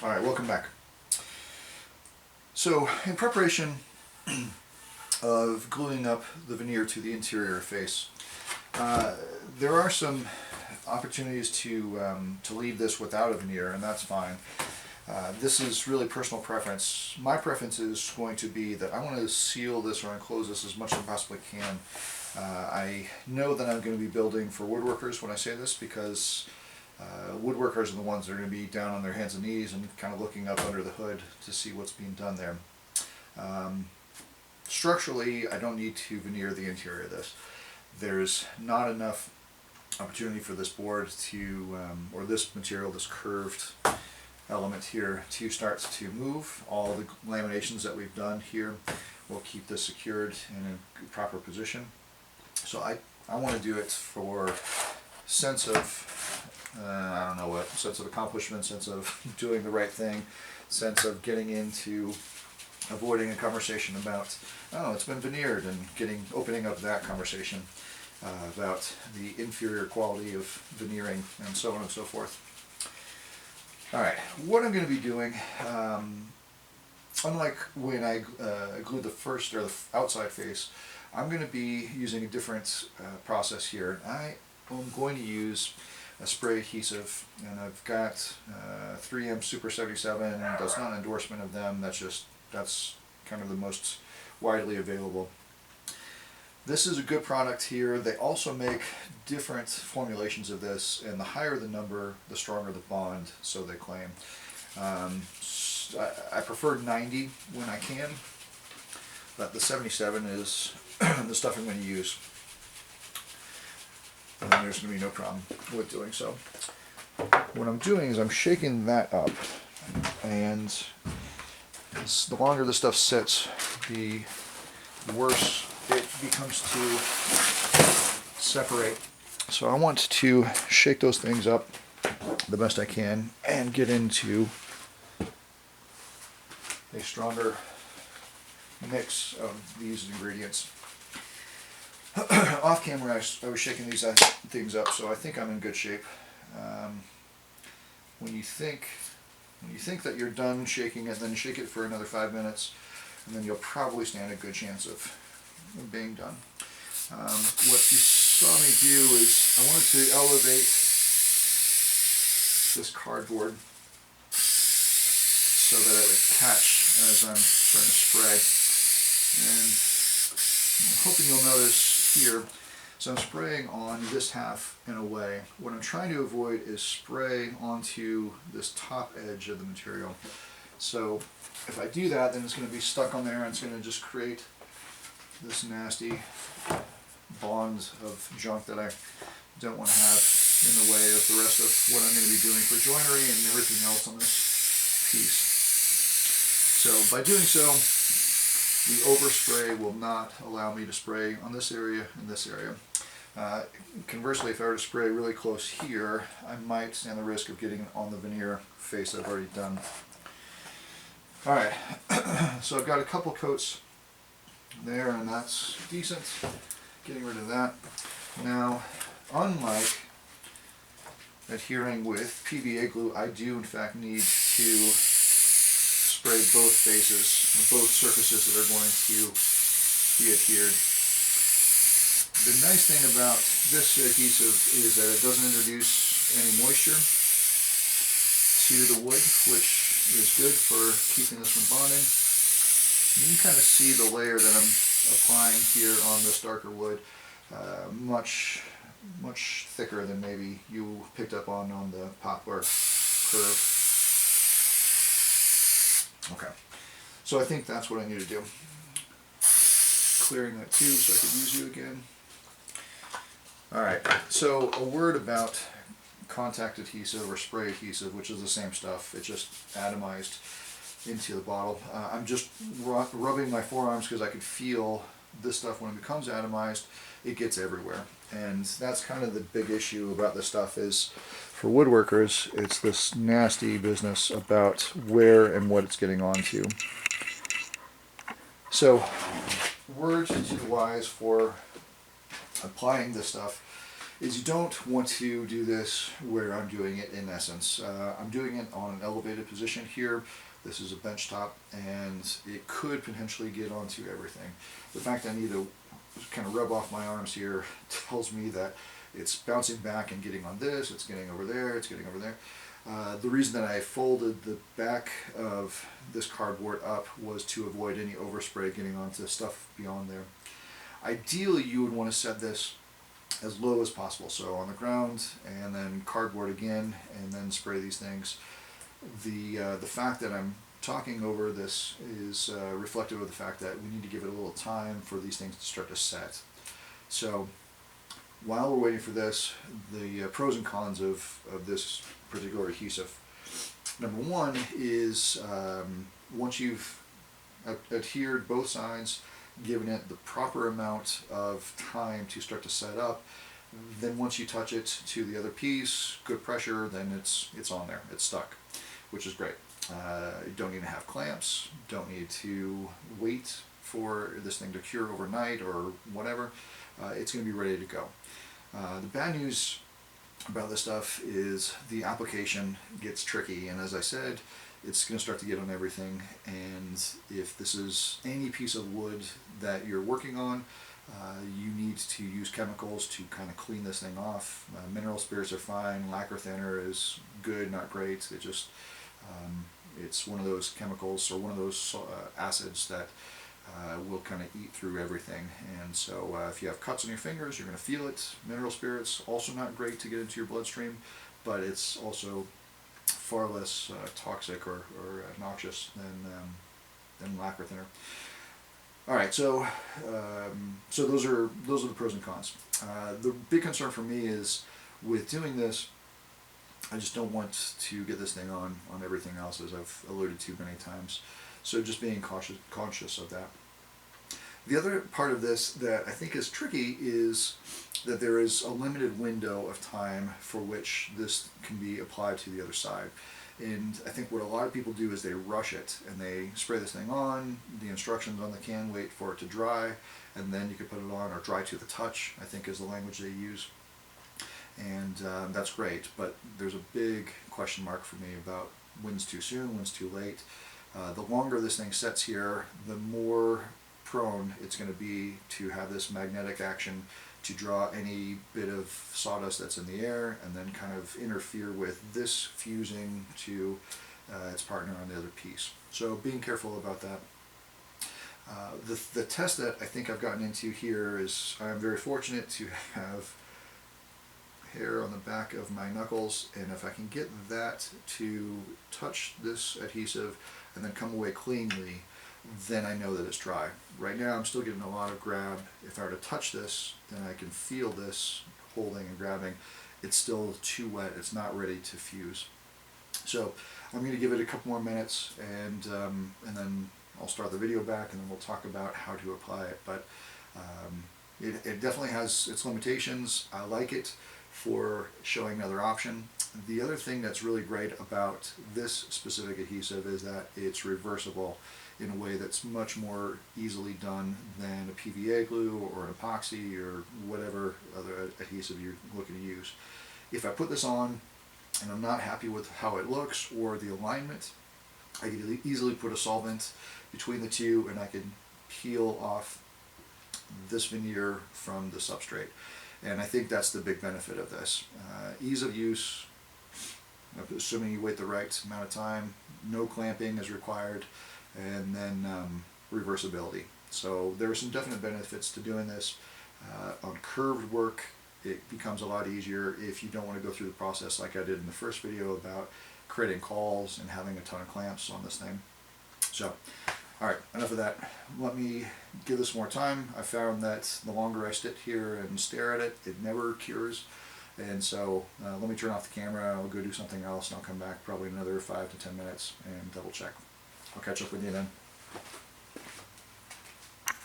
Alright, welcome back. So, in preparation of gluing up the veneer to the interior face, there are some opportunities to leave this without a veneer, and that's fine. This is really personal preference. My preference is going to be that I want to seal this or enclose this as much as I possibly can. I know that I'm going to be building for woodworkers when I say this, because woodworkers are the ones that are going to be down on their hands and knees and kind of looking up under the hood to see what's being done there. Structurally, I don't need to veneer the interior of this. There's not enough opportunity for this board to, or this material, this curved element here, to start to move. All the laminations that we've done here will keep this secured in a proper position. So I want to do it for sense of, I don't know what, sense of accomplishment, sense of doing the right thing, sense of getting into avoiding a conversation about, oh, it's been veneered, and opening up that conversation about the inferior quality of veneering and so on and so forth. Alright, what I'm going to be doing, unlike when I glued the first or the outside face, I'm going to be using a different process here. I am going to use a spray adhesive, and I've got 3M Super 77. That's not an endorsement of them, that's kind of the most widely available. This is a good product here. They also make different formulations of this, and the higher the number, the stronger the bond, so they claim. I prefer 90 when I can, but the 77 is the stuff I'm going to use. And there's going to be no problem with doing so. What I'm doing is I'm shaking that up, and the longer the stuff sits, the worse it becomes to separate. So I want to shake those things up the best I can and get into a stronger mix of these ingredients. Off camera I was shaking these things up, so I think I'm in good shape. When you think that you're done shaking it, then shake it for another 5 minutes, and then you'll probably stand a good chance of being done. What you saw me do is I wanted to elevate this cardboard so that it would catch as I'm starting to spray. And I'm hoping you'll notice here, so I'm spraying on this half in a way. What I'm trying to avoid is spray onto this top edge of the material. So if I do that, then it's going to be stuck on there, and it's going to just create this nasty bond of junk that I don't want to have in the way of the rest of what I'm going to be doing for joinery and everything else on this piece. So by doing so, the overspray will not allow me to spray on this area and this area. Conversely, if I were to spray really close here, I might stand the risk of getting on the veneer face I've already done. Alright, so I've got a couple coats there, and that's decent. Getting rid of that. Now, unlike adhering with PVA glue, I do in fact need to spray both faces, both surfaces that are going to be adhered. The nice thing about this adhesive is that it doesn't introduce any moisture to the wood, which is good for keeping this from bonding. You can kind of see the layer that I'm applying here on this darker wood, much thicker than maybe you picked up on the poplar curve. Okay, so I think that's what I need to do. Clearing that too so I could use you again. Alright, so a word about contact adhesive or spray adhesive, which is the same stuff, it's just atomized into the bottle. I'm just rubbing my forearms because I can feel this stuff when it becomes atomized, it gets everywhere. And that's kind of the big issue about this stuff is, for woodworkers, it's this nasty business about where and what it's getting onto. So, word to the wise for applying this stuff is you don't want to do this where I'm doing it in essence. I'm doing it on an elevated position here. This is a bench top, and it could potentially get onto everything. The fact I need to kind of rub off my arms here tells me that it's bouncing back and getting on this, it's getting over there, it's getting over there. The reason that I folded the back of this cardboard up was to avoid any overspray getting onto stuff beyond there. Ideally, you would want to set this as low as possible, so on the ground, and then cardboard again, and then spray these things. The fact that I'm talking over this is reflective of the fact that we need to give it a little time for these things to start to set. So while we're waiting for this, the pros and cons of this particular adhesive. Number one is once you've adhered both sides, given it the proper amount of time to start to set up, then once you touch it to the other piece, good pressure, then it's on there, it's stuck, which is great. You don't need to have clamps, don't need to wait for this thing to cure overnight or whatever. It's going to be ready to go. The bad news about this stuff is the application gets tricky, and as I said, it's going to start to get on everything, and if this is any piece of wood that you're working on, you need to use chemicals to kind of clean this thing off. Mineral spirits are fine, lacquer thinner is good, not great. It just it's one of those chemicals or one of those acids that will kind of eat through everything, and so if you have cuts on your fingers, you're going to feel it. Mineral spirits, also not great to get into your bloodstream, but it's also far less toxic or noxious than lacquer thinner. All right, so those are the pros and cons. The big concern for me is with doing this, I just don't want to get this thing on everything else, as I've alluded to many times. So just being conscious of that. The other part of this that I think is tricky is that there is a limited window of time for which this can be applied to the other side. And I think what a lot of people do is they rush it and they spray this thing on, the instructions on the can, wait for it to dry, and then you can put it on, or dry to the touch, I think is the language they use. And that's great, but there's a big question mark for me about when's too soon, when's too late. The longer this thing sets here, the more prone it's going to be to have this magnetic action to draw any bit of sawdust that's in the air and then kind of interfere with this fusing to its partner on the other piece. So being careful about that. The test that I think I've gotten into here is I'm very fortunate to have hair on the back of my knuckles, and if I can get that to touch this adhesive and then come away cleanly, then I know that it's dry. Right now I'm still getting a lot of grab. If I were to touch this, then I can feel this holding and grabbing. It's still too wet, it's not ready to fuse. So I'm going to give it a couple more minutes, and then I'll start the video back, and then we'll talk about how to apply it. But it definitely has its limitations. I like it for showing another option. The other thing that's really great about this specific adhesive is that it's reversible in a way that's much more easily done than a PVA glue or an epoxy or whatever other adhesive you're looking to use. If I put this on and I'm not happy with how it looks or the alignment, I can easily put a solvent between the two and I can peel off this veneer from the substrate. And I think that's the big benefit of this. Ease of use, assuming you wait the right amount of time, no clamping is required, and then reversibility. So there are some definite benefits to doing this. On curved work, it becomes a lot easier if you don't want to go through the process like I did in the first video about creating cauls and having a ton of clamps on this thing. So, alright, enough of that. Let me give this more time. I found that the longer I sit here and stare at it, it never cures. And so let me turn off the camera, I'll go do something else, and I'll come back probably another 5 to 10 minutes and double check. I'll catch up with you then.